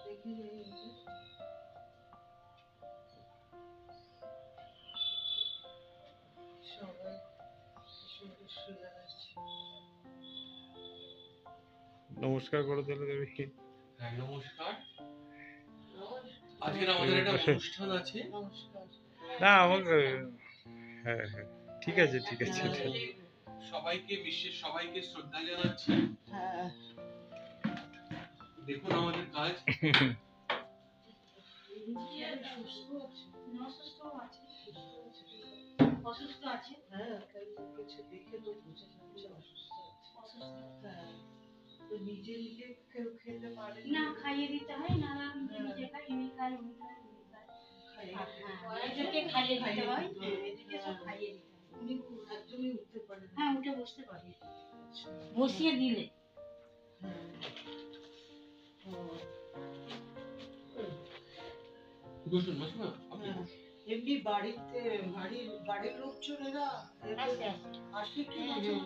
দেখি সবাই শুয়ে আছে। নমস্কার করে দিলে দেবী। হ্যাঁ নমস্কার। আজকে আমাদের একটা অনুষ্ঠান আছে। নমস্কার। না আমাকে হ্যাঁ হ্যাঁ ঠিক আছে ঠিক আছে। সবাইকে বিশ্বের সবাইকে শ্রদ্ধা জানাচ্ছি। হ্যাঁ দেখুন আমাদের কাজ। অসুস্থ আছে। হ্যাঁ কিছু দেখে তো বুঝে যাচ্ছে অসুস্থ আছে। হ্যাঁ তো নিজে নিজে কেউ খেতে পারে না, খাইয়ে দিতে হয়, না আমি নিজে খাই, ইনি খাই, উনি খাই, উনি খাই। এদেরকে খাইয়ে দিতে হয়, এদেরকে সব খাইয়ে দিতে হয়। উনি একদমই উঠতে পারেন না। হ্যাঁ, উঠে বসতে পারে, বসিয়ে দিলে। হ্যাঁ বসুন মাসিমা, আপনি হ্যাঁ। বসুন। এমনি বাড়ির লোকজনেরা আস্তে আস্তে আসে কি হ্যাঁ, মাঝে হ্যাঁ।